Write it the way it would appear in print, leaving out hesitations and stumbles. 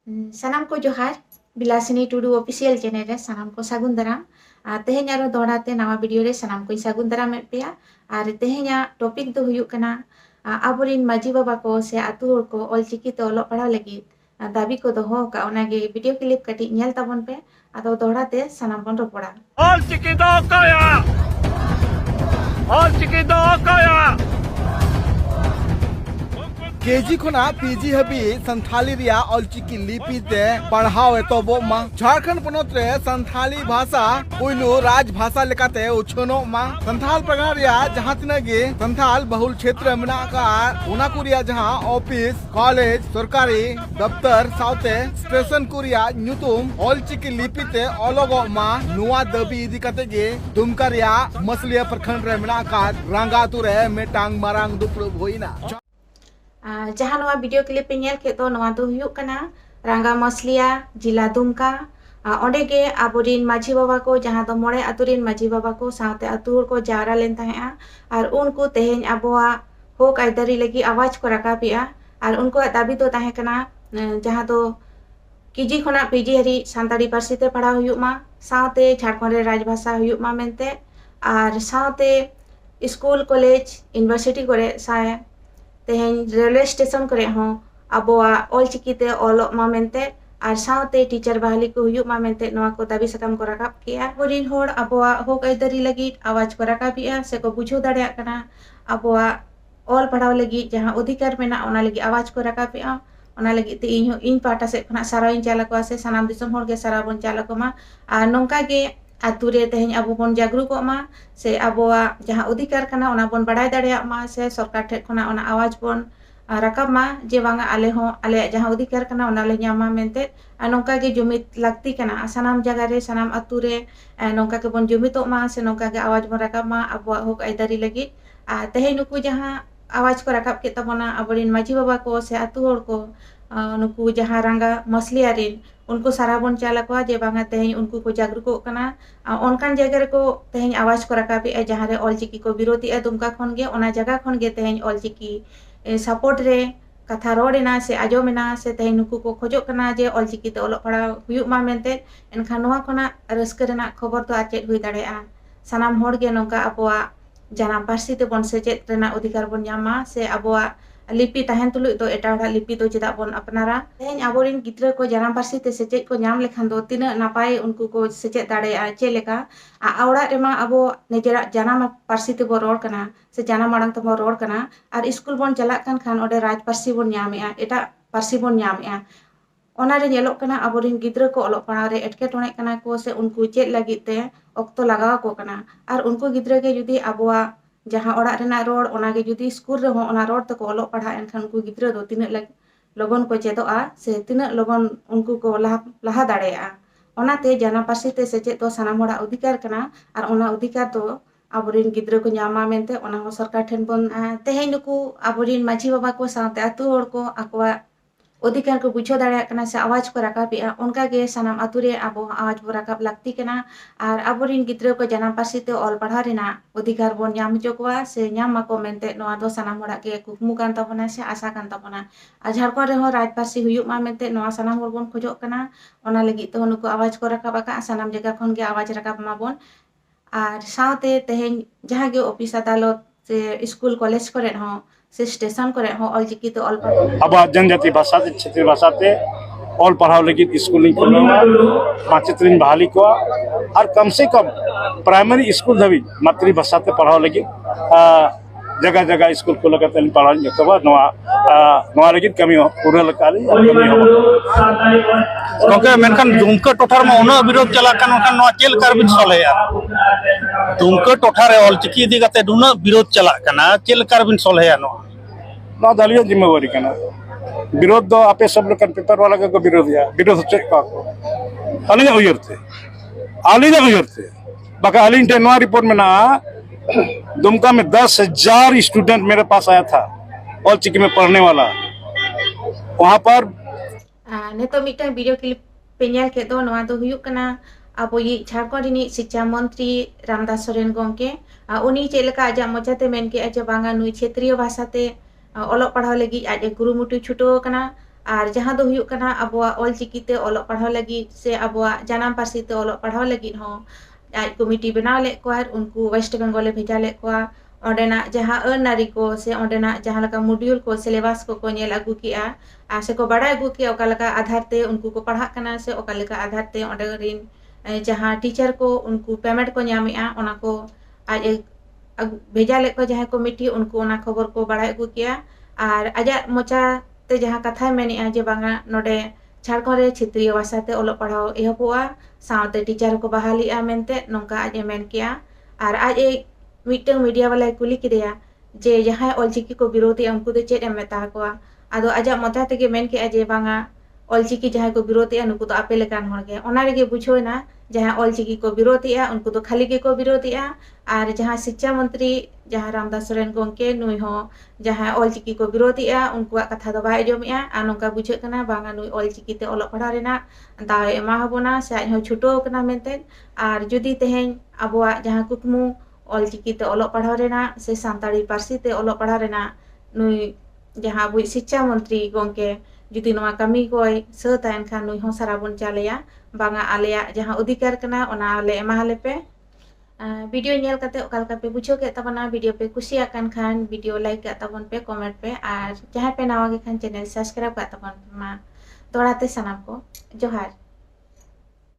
Sanam ko johar, Bilasini Tudu official channel re sanam ko sagun daram. Tehenya aro dohorate nawa video re sanam ko sagun daram epea. Ar tehenya topik do huyuk kana aburin maji baba ko se atu hor ko olchiki te olok padhaw lagid dabi ko doho ka onage video clip kati nyel tabon pe ado dohorate sanam bon ropoda. Olchiki do kaya! Olchiki do kaya! KG खुना PG हबी संथाली रिया ऑलचिकी लिपि ते पढ़ाओ एतोबो मा झारखंड पोनोत रे संथाली भाषा पुइलु राजभाषा लेकाते उछनो मा संथाल प्रकार रिया जहां तिनगे संथाल बहुल क्षेत्र मेना का उना कुरिया जहां ऑफिस कॉलेज सरकारी दफ्तर साउते स्टेशन कुरिया न्यूतुम ऑलचिकी लिपि ते ओलोगो मा नुवा दबी इदी काते गे दुमका रिया मसलिया प्रखंड रे मेना का रांगातु रे मेटांग Marang दुपड़ होइना Jahan noa video clip penyel ke to noa do huyuk kana Rangga Moslia Jila Dumka onde ge aburin maji baba ko jahan do more aturin maji baba ko saute atur ko jara len tahea ar unku teheny aboa hok aidari lagi awaj ko rakapia ar unku dabi do tahe kana jahan do kiji khona piji hari santari parsi te padha huyuk ma saute Jharkhand re rajbhasha huyuk ma mente ar saute school college university kore sae teheny railway station kore ho aboa olchiki te olok ma mente ar saute teacher bahali ko huyuk ma mente noa ko dabi sakam ko rakap kia borin hor aboa hok aidari lagit awaj ko rakapia se ko bujho dareya kana aboa ol padhaw lagit jahan odhikar mena ona lagi awaj ko rakapia ona lagi te in pata se khona sarain chalako ase sanam disam hor ge sarabon chalako ma ar nongka ge ature teheny abo bon jagru ko ma se aboa jahan odhikar kana ona bon badai dareya ma se sarkar the khona ona awaj bon rakap ma je banga ale jahan odhikar kana ona le nyama mente nongka ge jumit lagti kana sanam jaga re sanam ature nongka ke bon jumitok ma se nongka ge awaj bon rakap ma aboa hok aidari lagi teheny nuku jahan awaj ko rakap ke tabona aborin maji baba ko se atu hor ko nuku jahan Rangga Moslia rin उनको साराबन चालको जे बांगा तेहनी उनको को जागरूक कना ओनकान जगह रे को तेहनी आवाज को रकाबे जहां रे ऑलचिकी को विरोधी दुमका खन गे ओना जगह खन गे तेहनी ऑलचिकी सपोर्ट रे कथा रोडेना से आजोमेना से तेहनी नुकु को खोजो कना जे ऑलचिकी ते ओलो पड़ा हुयुक मा मेनते एनखान नोआ खना रस्क रेना खबर तो आचेत हुई दाड़ेआ सानाम होड़ गे नोंका अबोआ जानाम पार्सी ते बन सेचेत रेना अधिकार बन ᱧᱟᱢᱟ से अबोआ लिपि ताहेन तुलुj do eta hora lipi do cheda bon apnara teheny aborin gidra ko janam parsi te sechet ko nyam lekhan do tina napai unku ko sechet dareya cheleka aura rema abo nijera janam parsi te bo ror kana se janam marang te bo ror kana ar school bon chalak kan ode raj parsi bon nyamea eta parsi bon nyamea ona re nyelok kana aborin gidra ko olok panaw re etketone kana ko se unku chet lagit te okto lagaw ko kana ar unku gidra ge judi aboa जहां ओड़ा Raina road ओनागे जुदी school रे हो ओना road तक ओलो पढ़ा एनखान उनको गिद्रा दो तिना लगन को चेदोआ से तिना लगन उनको को लहा दाड़ेया ओनाते जाना पार्सी ते सेचेत तो सानाम होड़ा अधिकार कना आर ओना अधिकार तो आबोरिन गिद्रा को ᱧᱟᱢᱟ mente ओना हो सरकार ठेन बन तेहेन नुकु आबोरिन माजी बाबा को साथे आतु होड़ को आकवा अधिकार को बुझो दाड़ेया कना से आवाज को राकाबेआ उनका गे सानाम आतु रे आबो आवाज बो राकाब लागती कना आर आबोरिन गिद्रा को जानाम पार्सी ते ऑल पढ़ा रेना अधिकार बन ᱧᱟᱢ ᱡᱚᱠᱚᱣᱟ से ᱧᱟᱢ ᱢᱟᱠᱚ mente ᱱᱚᱣᱟ ᱫᱚ ᱥᱟᱱᱟᱢ ᱦᱚᱲᱟᱜ गे कुकमु कान ताबोना से आशा कान ताबोना आ झारखंड रे हो राज पार्सी हुयुक मा mente ᱱᱚᱣᱟ ᱥᱟᱱᱟᱢ ᱦᱚᱲ ᱵᱚᱱ ᱠᱷᱚᱡᱚᱜ ᱠᱟᱱᱟ ᱚᱱᱟ ᱞᱟᱹᱜᱤᱫ ᱛᱮ ᱱᱩᱠᱩ ᱟᱣᱟᱡ ᱠᱚ ᱨᱟᱠᱟᱵ ᱟᱠᱟᱜ ᱥᱟᱱᱟᱢ ᱡᱟᱭᱜᱟ ᱠᱷᱚᱱ ᱜᱮ ᱟᱣᱟᱡ ᱨᱟᱠᱟᱵ ᱢᱟᱵᱚᱱ आर साथे तेहेन जहां गे ऑफिस अदालत से स्कूल कॉलेज करे हो से स्टेशन करे हो ऑलचिकी तो ऑल अब जनजाति भाषा क्षेत्रीय भाषा ते ऑल पढ़ाव लगी स्कूलिंग माचित्रिन बहाली को और कम से कम प्राइमरी स्कूल धबी मातृभाषा ते पढ़ाव लगी जगह जगह स्कूल को लगाते पढ़ा जतवा नवा लगी कमी हो पूरा लकाली कमी हो क्योंकि मेनखान दुमका टोठार में उना विरोध चला कान उनखान नवा चेल कारबिन सलेया दुमका टोठार ऑलचिकी इदी काते दुना विरोध चला काना चेल कारबिन सलेया नवा दलियो जिम्मेवारी कना विरोध दो आपे सब लोग पेपर वाला को विरोध या विरोध चेक का अलिना उयरते बाका अलिन टे नवा रिपोर्ट में ना दुमका में 10,000 स्टूडेंट मेरे पास आया था ऑलचिकी में पढ़ने वाला वहां पर नेतो मिटन वीडियो क्लिप पेnyal के दो नवा दो हुयुक कना अब ये झारखंड रिनी शिक्षा मंत्री रामदास सोरेन गोमके उनी चेलका आजा मोचाते मेन के आजा बांगा नुई क्षेत्रीय भाषा ते ओलो पढ़ाव लगी आज गुरुमुटु छुटो कना और जहाँ दो हुयुक कना अबुआ ऑलचिकी ते ओलोग पढ़ाव लगी से अबुआ जानाम पार्सी ते ओलोग पढ़ाव लगी हो आज कमिटी बनाव ले को उनको वेस्ट बेंगल भेजा ले को ओंडेना जहाँ नारी को से ओंडेना जहाँ लका मॉड्यूल को सिलेबस को नेल आगू किया आ से को बड़ा आगू किया ओका लका आधार ते उनको को पढ़ा कना से ओका लका आधार ते ओंडे रिन जहाँ टीचर को उनको पेमेंट को ᱧᱟᱢᱮᱜᱼᱟ ओना को आज भेजा ले को जहाँ कमिटी उनको ओना खबर को बड़ा आगू किया और आजा मोचा ते जहाँ कथा मेनेआ जे बांगा नोडे झारखंड रे क्षेत्रीय भाषा ते ओलोग पढ़ाव एहबोआ साउते टीचर को बहालीआ मेनते नोंका आज मेन किया और आज मिट्टन मीडिया वाला कुली किदेया जे जहाँ ऑलचिकी को विरोधी उनको दे चेद मेता को आदो आजा मोता तेगे मेन के जे बांगा ऑलचिकी जहाँ को विरोधी नुकु तो आपे लेकान होगे ओना रेगे बुझोना जहाँ ऑलचिकी को विरोधी उनको तो खाली के को विरोधी और जहाँ शिक्षा मंत्री जहाँ रामदास सोरेन गोंके नुई हो जहाँ ऑलचिकी को विरोधी उनको कथा दो बाय जमेआ आ नोंका बुझे बांगा नुई ऑलचिकी ते ओलोग पढ़ा रेना दाव एमा हबोना से आज हो छुटो कना मेनते और जुदी तेहें अबुआ जहाँ कुकमु ऑलचिकी ते ओलोग पढ़ाव रेना से सानताड़ी पार्सी ते ओलोग पढ़ा रेना नुई जहाँ अबु शिक्षा मंत्री गोंके जुदी नोआ कमी कोई सता एनखान नुई हो साराबन चालेया बांगा आलेया जहाँ अधिकार कना ओना ले एमाले पे वीडियो नेल कते ओकालका पे बुझो के तबना वीडियो पे कुसिया खान वीडियो लाइक का तबन पे कमेंट पे और जहाँ पे नवा के खान चैनल सब्सक्राइब का तबन मा दोड़ाते सनाम को जोहार।